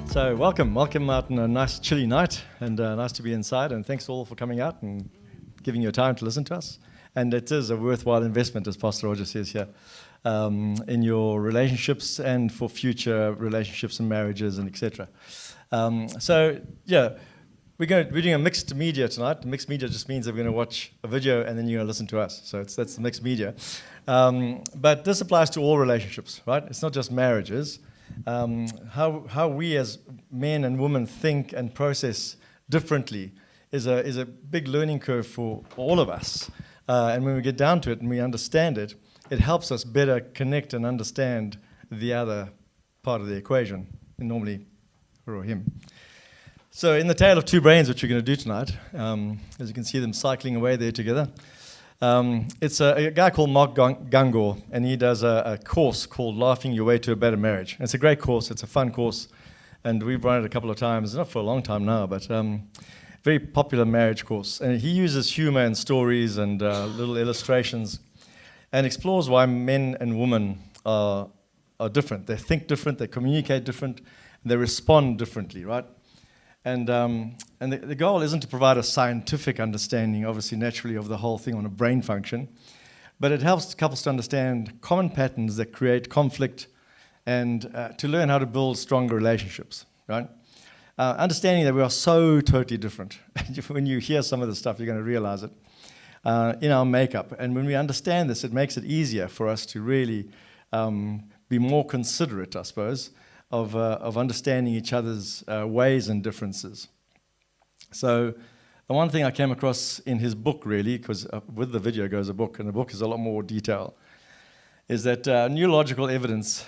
So welcome out on a nice chilly night, and nice to be inside, and thanks all for coming out and giving your time to listen to us. And it is a worthwhile investment, as Pastor Roger says here, in your relationships and for future relationships and marriages and etc. We're doing a mixed media tonight. Mixed media just means that we're going to watch a video and then you're going to listen to us. So that's the mixed media. But this applies to all relationships, right? It's not just marriages. How we as men and women think and process differently is a big learning curve for all of us. And when we get down to it and we understand it, it helps us better connect and understand the other part of the equation, and normally her or him. So in the Tale of Two Brains, which we're going to do tonight, as you can see them cycling away there together, it's a guy called Mark Gungor, and he does a course called Laughing Your Way to a Better Marriage. And it's a great course. It's a fun course, and we've run it a couple of times, not for a long time now, but very popular marriage course. And he uses humor and stories and little illustrations and explores why men and women are different. They think different, they communicate different, and they respond differently, right? And the goal isn't to provide a scientific understanding, obviously, naturally, of the whole thing on a brain function, but it helps couples to understand common patterns that create conflict and to learn how to build stronger relationships, right? Understanding that we are so totally different. When you hear some of the stuff, you're going to realize it in our makeup. And when we understand this, it makes it easier for us to really be more considerate, I suppose, of understanding each other's ways and differences. So the one thing I came across in his book, really, because with the video goes a book, and the book is a lot more detail, is that neurological evidence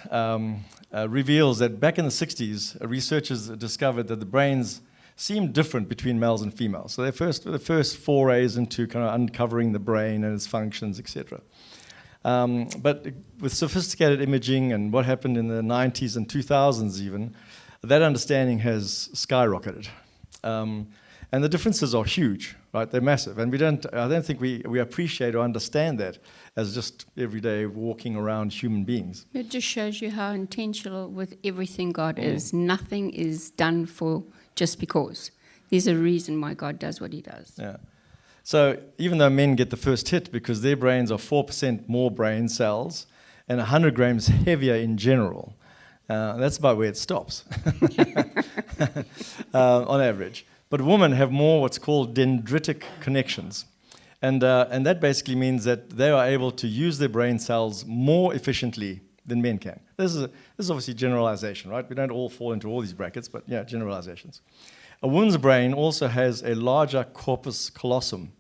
reveals that back in the 60s, researchers discovered that the brains seemed different between males and females. So the first forays into kind of uncovering the brain and its functions, etc. But with sophisticated imaging and what happened in the 90s and 2000s even, that understanding has skyrocketed. And the differences are huge, right? They're massive. And I don't think we appreciate or understand that as just everyday walking around human beings. It just shows you how intentional with everything God is. Nothing is done for just because. There's a reason why God does what he does. Yeah. So even though men get the first hit because their brains are 4% more brain cells and 100 grams heavier in general, that's about where it stops on average. But women have more what's called dendritic connections. And that basically means that they are able to use their brain cells more efficiently than men can. This is obviously generalization, right? We don't all fall into all these brackets, but yeah, generalizations. A woman's brain also has a larger corpus callosum,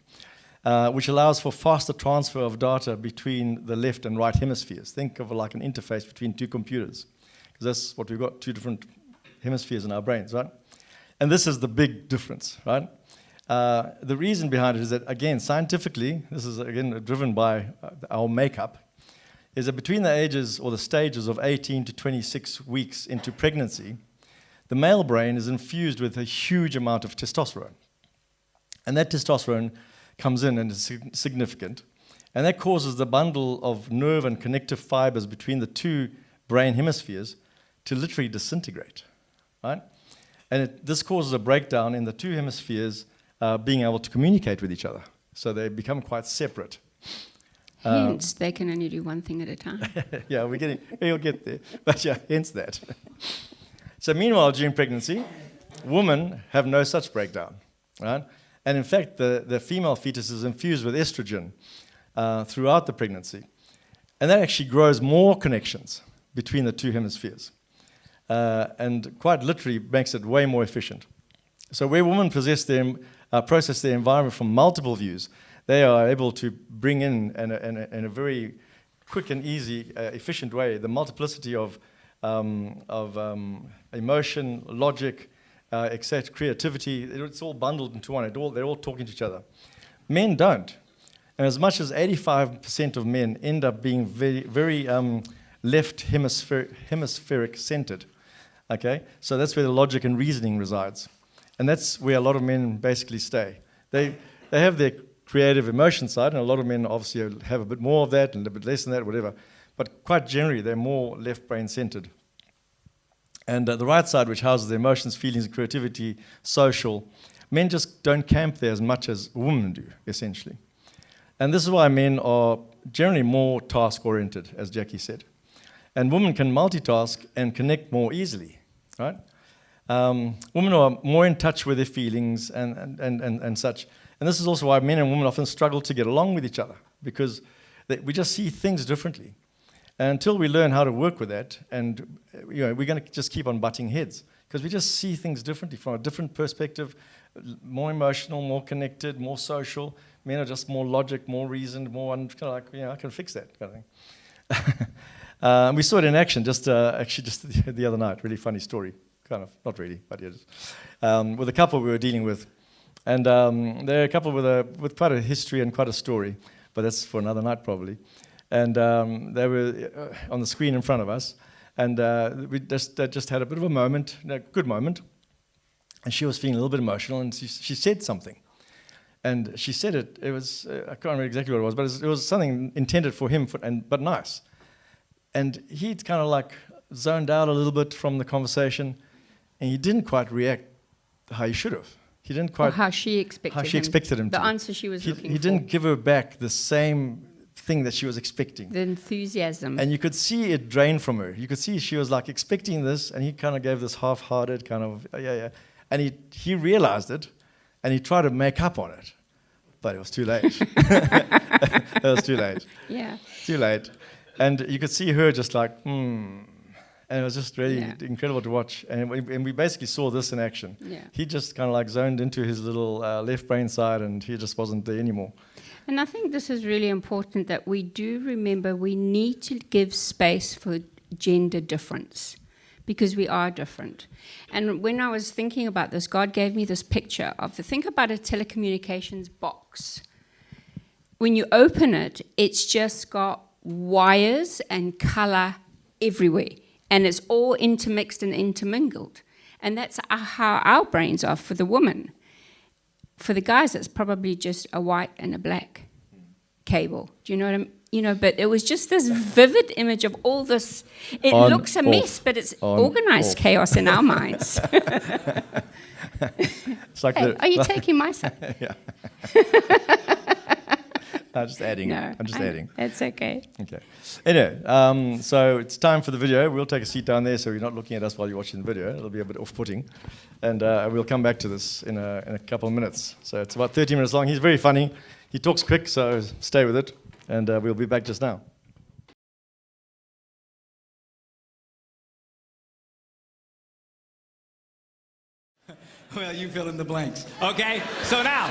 which allows for faster transfer of data between the left and right hemispheres. Think of it like an interface between two computers, because that's what we've got, two different hemispheres in our brains, right? And this is the big difference, right? The reason behind it is that, again, scientifically, this is, again, driven by our makeup, is that between the ages or the stages of 18 to 26 weeks into pregnancy, the male brain is infused with a huge amount of testosterone. And that testosterone comes in and is significant. And that causes the bundle of nerve and connective fibers between the two brain hemispheres to literally disintegrate, right? And this causes a breakdown in the two hemispheres being able to communicate with each other. So they become quite separate. Hence, they can only do one thing at a time. Yeah, we'll get there. But yeah, hence that. So meanwhile, during pregnancy, women have no such breakdown, right? And in fact, the female fetus is infused with estrogen throughout the pregnancy. And that actually grows more connections between the two hemispheres. And quite literally makes it way more efficient. So where women process their environment from multiple views, they are able to bring in a very quick and easy, efficient way, the multiplicity of emotion, logic, etc., creativity. It's all bundled into one. They're all talking to each other. Men don't. And as much as 85% of men end up being very, very left hemispheric centered. Okay? So that's where the logic and reasoning resides. And that's where a lot of men basically stay. They have their creative emotion side, and a lot of men obviously have a bit more of that and a bit less than that, whatever. But quite generally, they're more left brain centered. And the right side, which houses the emotions, feelings, and creativity, social, men just don't camp there as much as women do, essentially. And this is why men are generally more task-oriented, as Jackie said. And women can multitask and connect more easily, right? Women are more in touch with their feelings and such. And this is also why men and women often struggle to get along with each other, because we just see things differently. And until we learn how to work with that, and we're going to just keep on butting heads, because we just see things differently from a different perspective, more emotional, more connected, more social. Men are just more logic, more reasoned, more kind of like, I can fix that kind of thing. We saw it in action just the other night. Really funny story. Kind of, not really, but it is. With a couple we were dealing with. And they're a couple with quite a history and quite a story, but that's for another night probably. And they were on the screen in front of us, and we just had a bit of a moment, a good moment, and she was feeling a little bit emotional, and she said something. And she said it was, I can't remember exactly what it was, but it was something intended for him, but nice. And he'd kind of like zoned out a little bit from the conversation, and he didn't quite react how he should have. He didn't quite... Or how she expected him. The answer she was looking for. He didn't give her back the same thing that she was expecting. The enthusiasm. And you could see it drain from her. You could see she was like expecting this, and he kind of gave this half-hearted kind of, yeah. And he realized it, and he tried to make up on it. But it was too late. It was too late. Yeah. Too late. And you could see her just like, And it was just really incredible to watch. And we basically saw this in action. Yeah. He just kind of like zoned into his little left brain side, and he just wasn't there anymore. And I think this is really important, that we do remember we need to give space for gender difference, because we are different. And when I was thinking about this, God gave me this picture think about a telecommunications box. When you open it, it's just got wires and color everywhere. And it's all intermixed and intermingled. And that's how our brains are for the woman. For the guys, it's probably just a white and a black cable. Do you know what I mean? But it was just this vivid image of all this. It looks a mess, but it's organized chaos in our minds. It's like are you taking my side? Yeah. I'm just adding. No, I'm just adding. That's okay. Okay. Anyway, so it's time for the video. We'll take a seat down there so you're not looking at us while you're watching the video. It'll be a bit off-putting. And we'll come back to this in a couple of minutes. So it's about 30 minutes long. He's very funny. He talks quick, so stay with it. And we'll be back just now. Well, you fill in the blanks. Okay, so now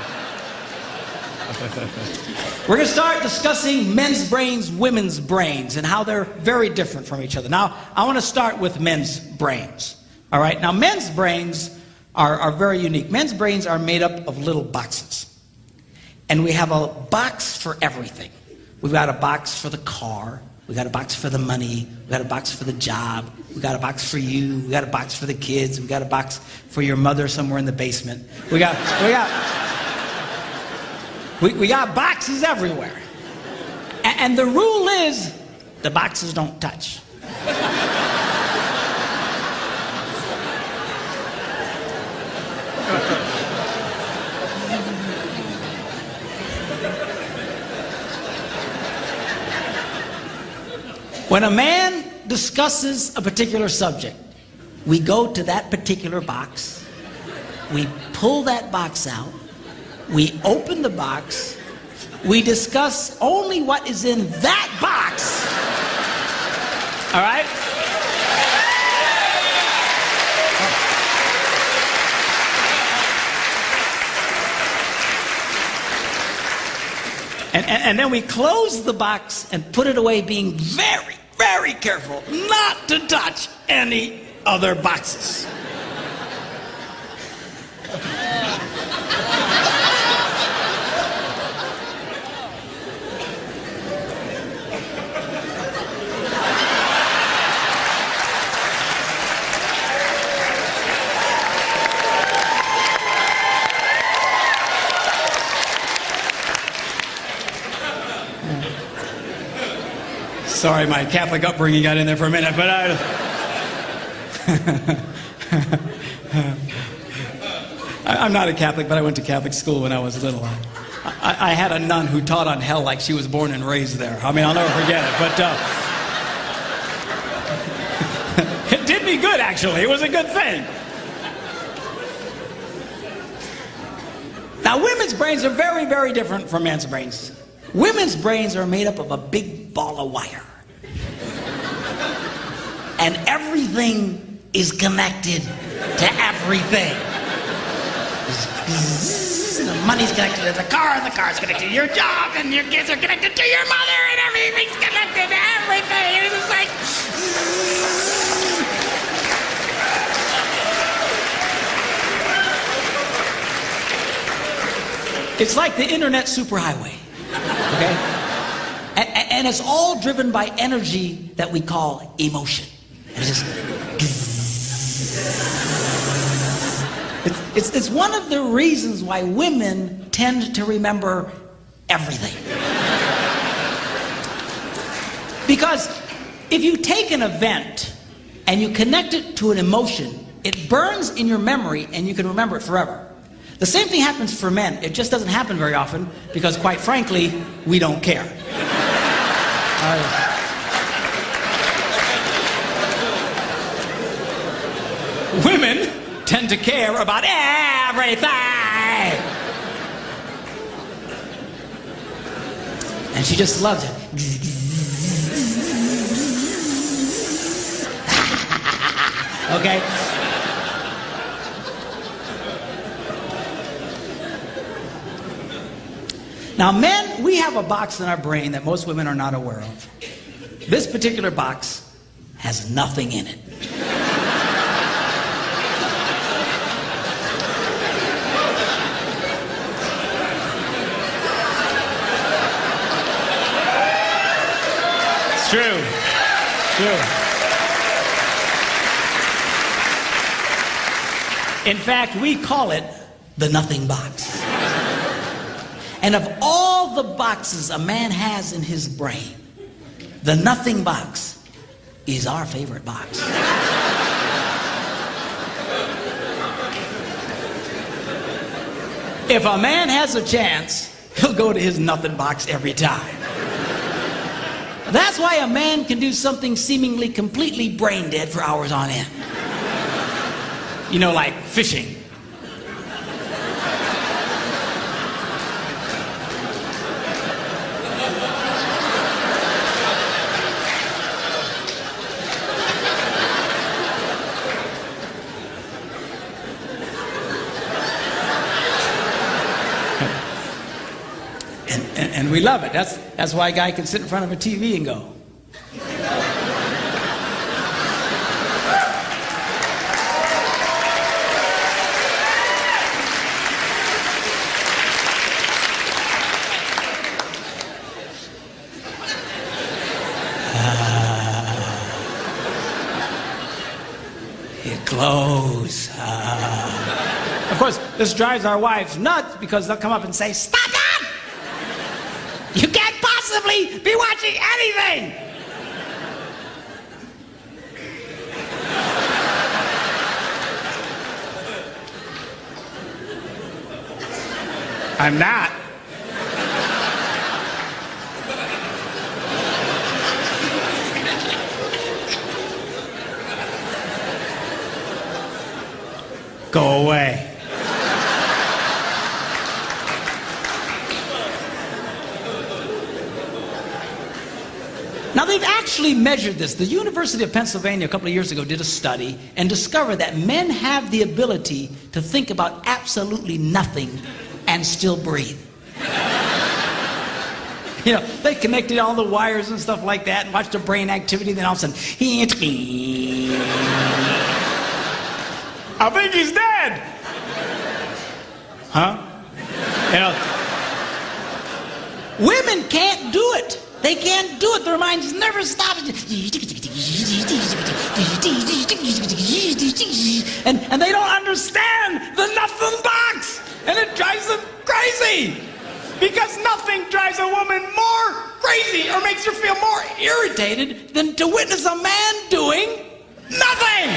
we're going to start discussing men's brains, women's brains, and how they're very different from each other. Now, I want to start with men's brains. All right, now men's brains are very unique. Men's brains are made up of little boxes. And we have a box for everything. We've got a box for the car. We got a box for the money. We got a box for the job. We got a box for you. We got a box for the kids. We got a box for your mother somewhere in the basement. We got boxes everywhere. And the rule is the boxes don't touch. When a man discusses a particular subject, we go to that particular box, we pull that box out, we open the box, we discuss only what is in that box. All right? And then we close the box and put it away, being very, very careful not to touch any other boxes. Sorry, my Catholic upbringing got in there for a minute, but I'm not a Catholic, but I went to Catholic school when I was little. I had a nun who taught on hell like she was born and raised there. I mean, I'll never forget it. But it did me good, actually. It was a good thing. Now, women's brains are very, very different from men's brains. Women's brains are made up of a big ball of wire. And everything is connected to everything. The money's connected to the car, and the car's connected to your job, and your kids are connected to your mother, and everything's connected to everything. And it's like... It's like the internet superhighway, okay? And it's all driven by energy that we call emotion. And it's just... It's one of the reasons why women tend to remember everything. Because if you take an event and you connect it to an emotion, it burns in your memory and you can remember it forever. The same thing happens for men. It just doesn't happen very often because, quite frankly, we don't care. Women tend to care about everything. And she just loves it. Okay? Now, men, we have a box in our brain that most women are not aware of. This particular box has nothing in it. It's true. It's true. In fact, we call it the nothing box. And of all the boxes a man has in his brain, the nothing box is our favorite box. If a man has a chance, he'll go to his nothing box every time. That's why a man can do something seemingly completely brain dead for hours on end. You know, like fishing. And we love it. That's why a guy can sit in front of a TV and go. It glows. Of course, this drives our wives nuts because they'll come up and say, "Stop that! You can't possibly be watching anything!" I'm not. Go away. Now, they've actually measured this. The University of Pennsylvania a couple of years ago did a study and discovered that men have the ability to think about absolutely nothing and still breathe. You know, they connected all the wires and stuff like that and watched their brain activity, then all of a sudden, I think he's dead. Huh? You know, women can't do it. They can't do it. Their minds never stop. And they don't understand the nothing box. And it drives them crazy. Because nothing drives a woman more crazy or makes her feel more irritated than to witness a man doing nothing.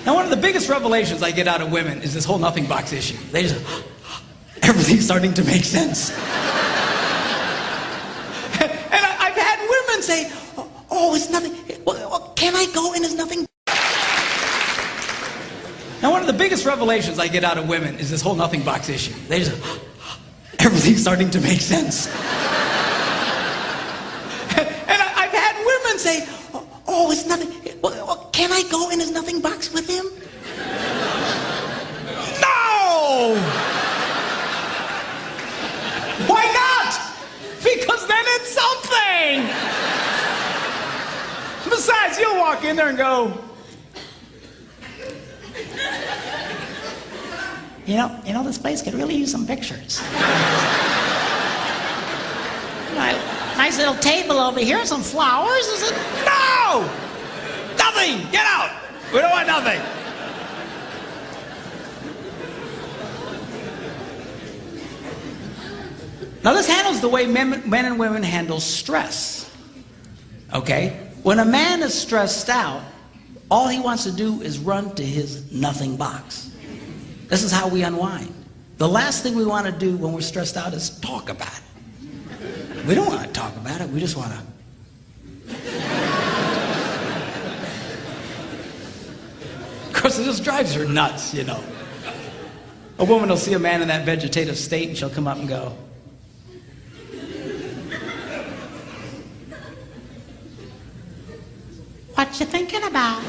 Now, one of the biggest revelations I get out of women is this whole nothing box issue. They just, everything's starting to make sense. And I've had women say, oh, it's nothing. Well, can I go in as nothing? Now, one of the biggest revelations I get out of women is this whole nothing box issue. They just, everything's starting to make sense. And I've had women say, oh, it's nothing. Well, can I go in his nothing box with him? No! Why not? Because then it's something! Besides, you'll walk in there and go, you know, this place could really use some pictures. Nice little table over here, some flowers. Is it? No! Nothing! Get out! We don't want nothing. Now this handles the way men and women handle stress. Okay? When a man is stressed out, all he wants to do is run to his nothing box. This is how we unwind. The last thing we want to do when we're stressed out is talk about it. We don't want to talk about it. We just want to. Of course, it just drives her nuts, you know. A woman will see a man in that vegetative state and she'll come up and go, what you thinking about?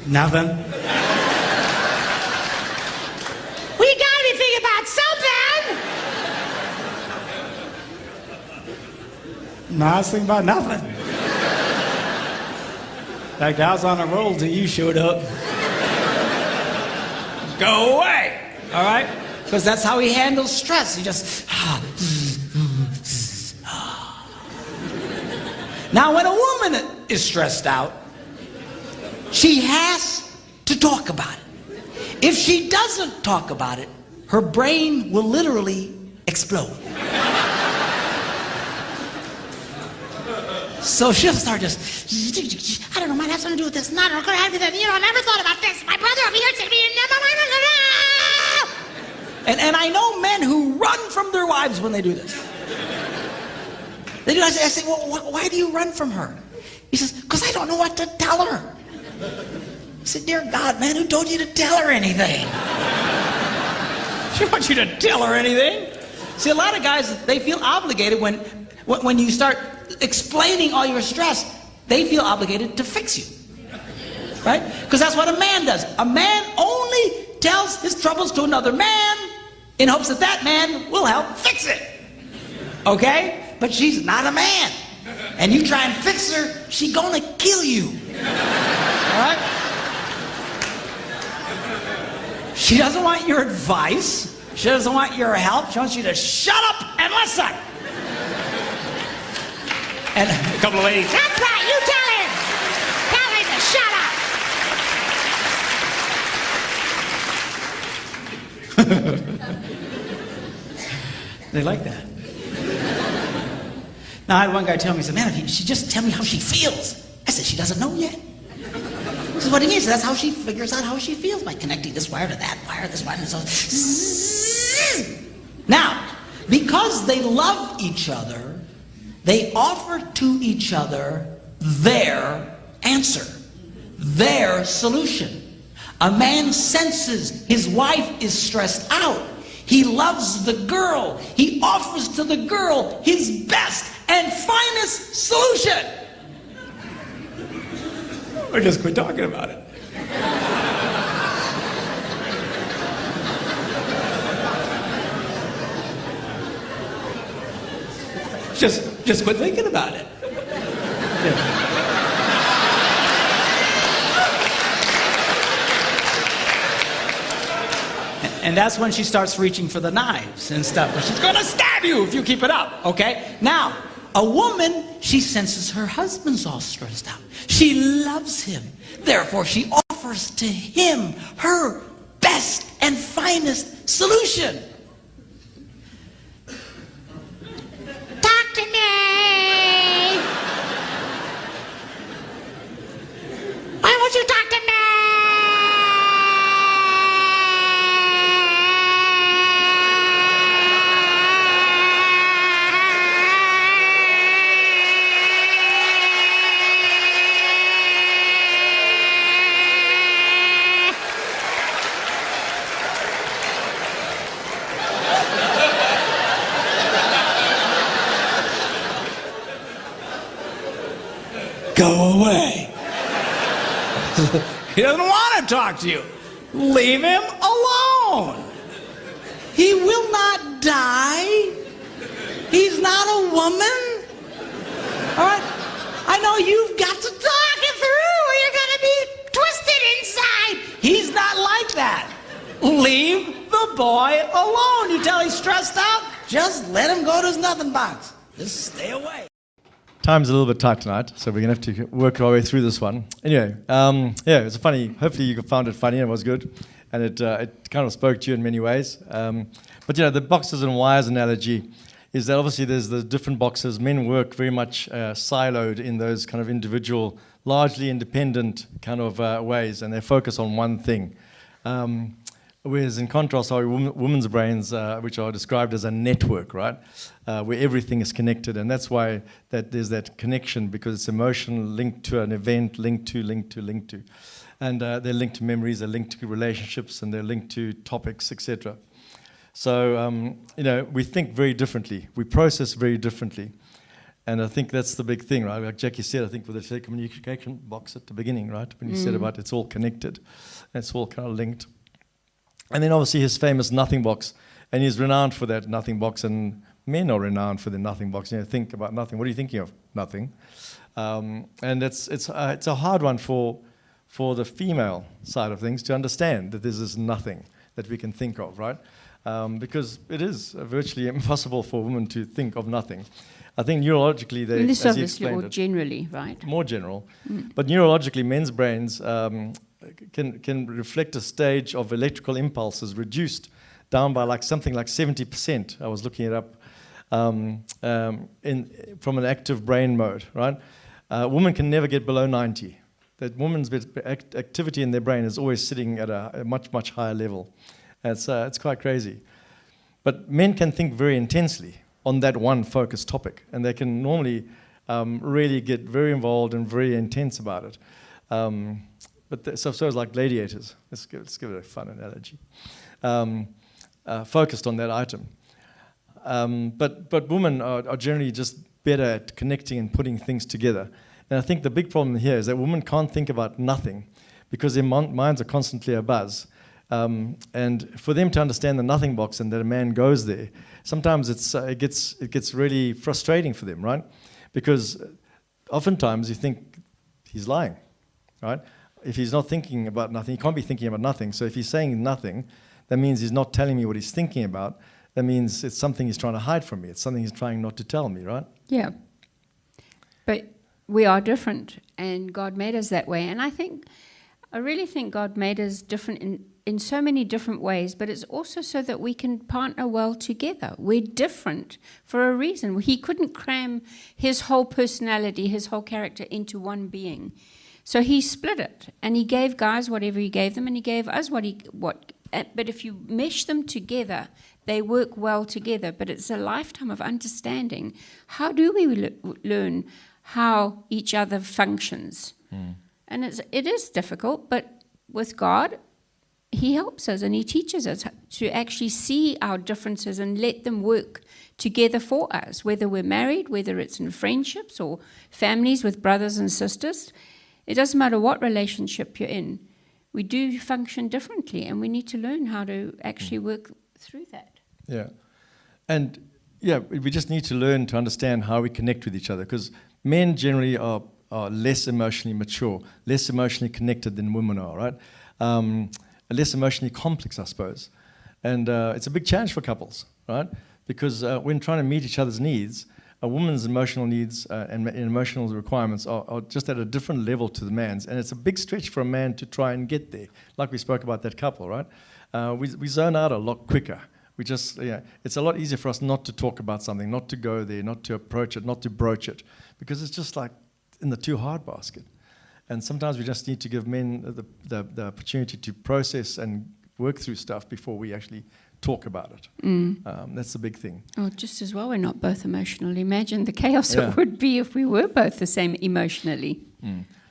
Nothing. We gotta be thinking about something. No, I was thinking about nothing. In fact, I was on a roll till you showed up. Go away. All right? Because that's how he handles stress. He just. Now, when a woman is stressed out, she has to talk about it. If she doesn't talk about it, her brain will literally explode. So she'll start just, I don't know, might have something to do with this. Not gonna have that. You know, I never thought about this. My brother over here said to me, and I know men who run from their wives when they do this. They do. I say, well, why do you run from her? He says, because I don't know what to tell her. I said, dear God, man, who told you to tell her anything? She wants you to tell her anything. See, a lot of guys, they feel obligated when you start explaining all your stress, they feel obligated to fix you. Right? Because that's what a man does. A man only tells his troubles to another man in hopes that that man will help fix it. Okay? But she's not a man. And you try and fix her, she's gonna kill you. All right? She doesn't want your advice. She doesn't want your help. She wants you to shut up and listen. And a couple of ladies, that's right, you tell him. Tell him to shut up. They like that. Now, I had one guy tell me, he said, man, if she just tell me how she feels. I said, she doesn't know yet. He said, what do you mean? So that's how she figures out how she feels, by connecting this wire to that wire, this wire, and so. Now, because they love each other, they offer to each other their answer, their solution. A man senses his wife is stressed out. He loves the girl. He offers to the girl his best and finest solution. Or just quit talking about it. Just quit thinking about it. Yeah. And that's when she starts reaching for the knives and stuff. But she's gonna stab stab you if you keep it up, okay? Now, a woman, she senses her husband's all stressed out. She loves him. Therefore, she offers to him her best and finest solution. Talk to me. Why won't you talk to me? Go away. He doesn't want to talk to you. Leave him alone. He will not die. He's not a woman. All right? I know you've got to talk it through or you're going to be twisted inside. He's not like that. Leave the boy alone. You tell he's stressed out, just let him go to his nothing box. Just stay away. Time's a little bit tight tonight, so we're going to have to work our way through this one. Anyway, yeah, it's funny. Hopefully you found it funny and it was good. And it kind of spoke to you in many ways. But, the boxes and wires analogy is that obviously there's the different boxes. Men work very much siloed in those kind of individual, largely independent kind of ways, and they focus on one thing. Whereas in contrast, our women's brains, which are described as a network, right, where everything is connected. And that's why there's that connection, because it's emotion linked to an event, linked to. And they're linked to memories, they're linked to relationships, and they're linked to topics, etc. So, we think very differently. We process very differently. And I think that's the big thing, right? Like Jackie said, I think with the telecommunication box at the beginning, right, when you said about it's all connected, it's all kind of linked. And then obviously his famous nothing box, and he's renowned for that nothing box, and men are renowned for the nothing box. Think about nothing. What are you thinking of? Nothing. And it's a hard one for the female side of things to understand that there's this nothing that we can think of, right? Because it is virtually impossible for women to think of nothing. I think neurologically, this as he obviously, or generally, right? More general. But neurologically, men's brains can reflect a stage of electrical impulses reduced down by something like 70%. I was looking it up from an active brain mode, right? Women can never get below 90. That women's activity in their brain is always sitting at a much, much higher level. It's quite crazy. But men can think very intensely on that one focused topic, and they can normally really get very involved and very intense about it. But so it's like gladiators. Let's give it a fun analogy. Focused on that item. But women are generally just better at connecting and putting things together. And I think the big problem here is that women can't think about nothing because their minds are constantly abuzz. And for them to understand the nothing box and that a man goes there, sometimes it gets really frustrating for them, right? Because oftentimes you think he's lying, right? If he's not thinking about nothing, he can't be thinking about nothing. So if he's saying nothing, that means he's not telling me what he's thinking about. That means it's something he's trying to hide from me. It's something he's trying not to tell me, right? Yeah. But we are different, and God made us that way. And I really think God made us different in so many different ways, but it's also so that we can partner well together. We're different for a reason. He couldn't cram his whole personality, his whole character into one being. So he split it, and he gave guys whatever he gave them, and he gave us what. But if you mesh them together, they work well together. But it's a lifetime of understanding. How do we learn how each other functions? And it is difficult, but with God, he helps us and he teaches us to actually see our differences and let them work together for us, whether we're married, whether it's in friendships or families with brothers and sisters. It doesn't matter what relationship you're in. We do function differently, and we need to learn how to actually work through that. Yeah. And, we just need to learn to understand how we connect with each other, because men generally are less emotionally mature, less emotionally connected than women are, right? Less emotionally complex, I suppose. And it's a big challenge for couples, right? because when trying to meet each other's needs, a woman's emotional needs and emotional requirements are just at a different level to the man's, and it's a big stretch for a man to try and get there. Like we spoke about that couple, right? We zone out a lot quicker. We just, it's a lot easier for us not to talk about something, not to go there, not to approach it, not to broach it, because it's just like in the too hard basket. And sometimes we just need to give men the opportunity to process and work through stuff before we actually talk about it. That's the big thing. Oh, just as well, we're not both emotional. Imagine the chaos it would be if we were both the same emotionally.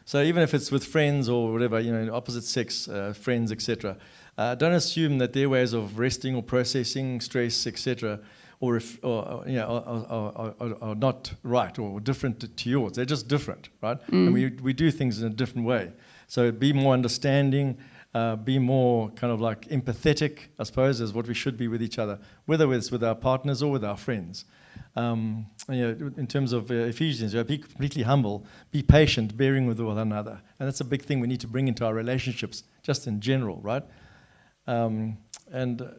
So even if it's with friends or whatever, opposite sex, friends, etc., don't assume that their ways of resting or processing stress, etc., are not right or different to yours. They're just different, right? And we do things in a different way. So be more understanding. Be more kind of like empathetic, I suppose, is what we should be with each other, whether it's with our partners or with our friends. In terms of Ephesians, be completely humble, be patient, bearing with one another. And that's a big thing we need to bring into our relationships, just in general, right? And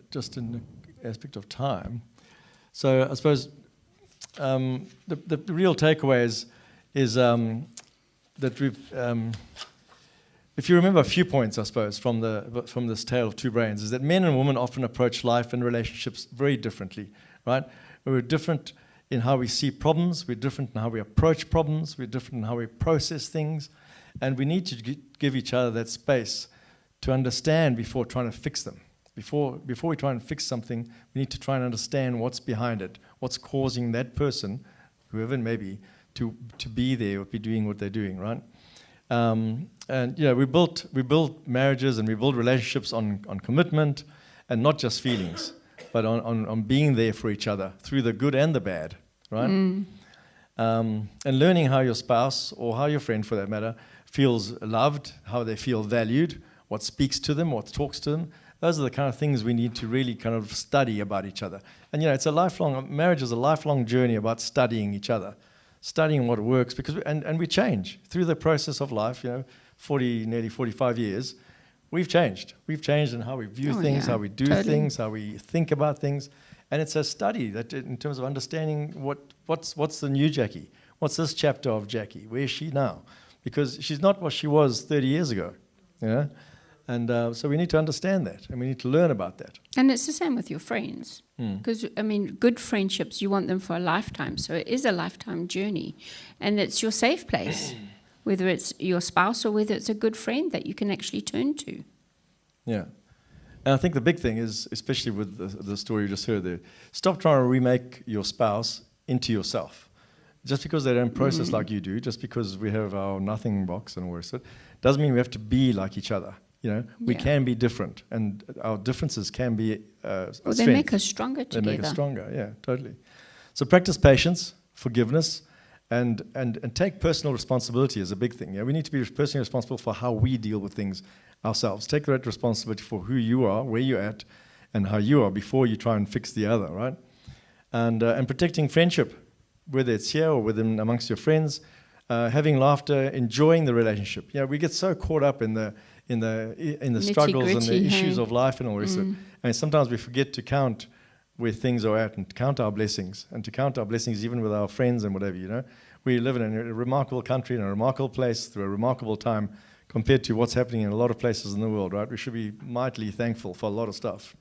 just in the aspect of time. So I suppose the real takeaway is that we've... if you remember a few points, I suppose, from this tale of two brains, is that men and women often approach life and relationships very differently, right? We're different in how we see problems, we're different in how we approach problems, we're different in how we process things, and we need to give each other that space to understand before trying to fix them. Before we try and fix something, we need to try and understand what's behind it, what's causing that person, whoever it may be, to be there or be doing what they're doing, right? And we build marriages and we build relationships on commitment and not just feelings, but on being there for each other through the good and the bad, right? And learning how your spouse or how your friend, for that matter, feels loved, how they feel valued, what speaks to them, what talks to them. Those are the kind of things we need to really kind of study about each other. And marriage is a lifelong journey about studying each other. Studying what works, and we change through the process of life. 40, nearly 45 years, we've changed. We've changed in how we view things, how we do things, how we think about things, and it's a study that, in terms of understanding what's the new Jackie, what's this chapter of Jackie, where is she now? Because she's not what she was 30 years ago, And so we need to understand that, and we need to learn about that. And it's the same with your friends. Because, good friendships, you want them for a lifetime. So it is a lifetime journey. And it's your safe place, whether it's your spouse or whether it's a good friend that you can actually turn to. Yeah. And I think the big thing is, especially with the story you just heard there, stop trying to remake your spouse into yourself. Just because they don't process like you do, just because we have our nothing box and all the rest of it, doesn't mean we have to be like each other. We can be different, and our differences can be they make us stronger together. They make us stronger, yeah, totally. So practice patience, forgiveness, and take personal responsibility is a big thing. We need to be personally responsible for how we deal with things ourselves. Take that responsibility for who you are, where you're at, and how you are before you try and fix the other, right? And protecting friendship, whether it's here or within amongst your friends, having laughter, enjoying the relationship. We get so caught up in the struggles and the issues of life and all this. And sometimes we forget to count where things are at and to count our blessings, and to count our blessings even with our friends and whatever, We live in a remarkable country, in a remarkable place, through a remarkable time compared to what's happening in a lot of places in the world, right? We should be mightily thankful for a lot of stuff.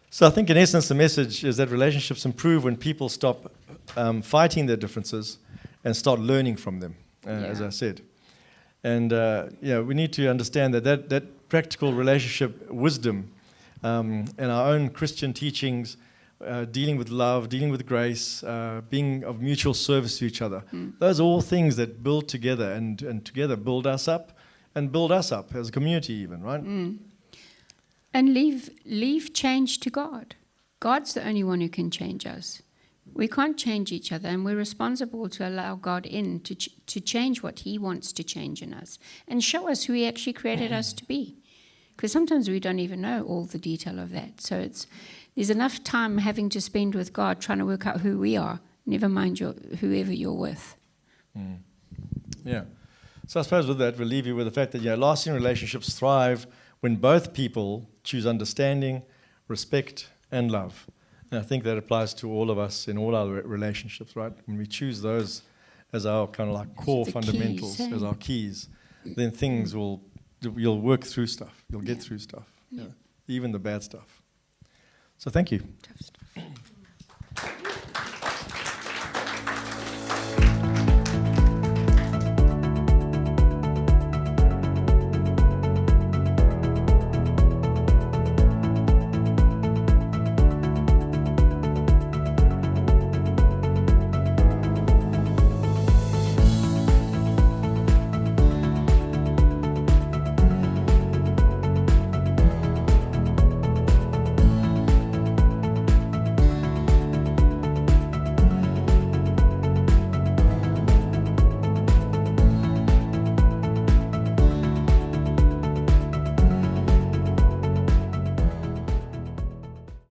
So I think in essence the message is that relationships improve when people stop fighting their differences and start learning from them, as I said. And we need to understand that practical relationship wisdom and our own Christian teachings, dealing with love, dealing with grace, being of mutual service to each other. Those are all things that build together and together build us up and build us up as a community even, right? And leave change to God. God's the only one who can change us. We can't change each other, and we're responsible to allow God in to change what He wants to change in us and show us who He actually created us to be. Because sometimes we don't even know all the detail of that. So there's enough time having to spend with God trying to work out who we are, never mind whoever you're with. Yeah. So I suppose with that, we'll leave you with the fact that lasting relationships thrive when both people choose understanding, respect, and love. And I think that applies to all of us in all our relationships, right? When we choose those as our kind of like core The fundamentals, keys, as our keys, then things you'll work through stuff. You'll get through stuff, even the bad stuff. So thank you. Tough stuff.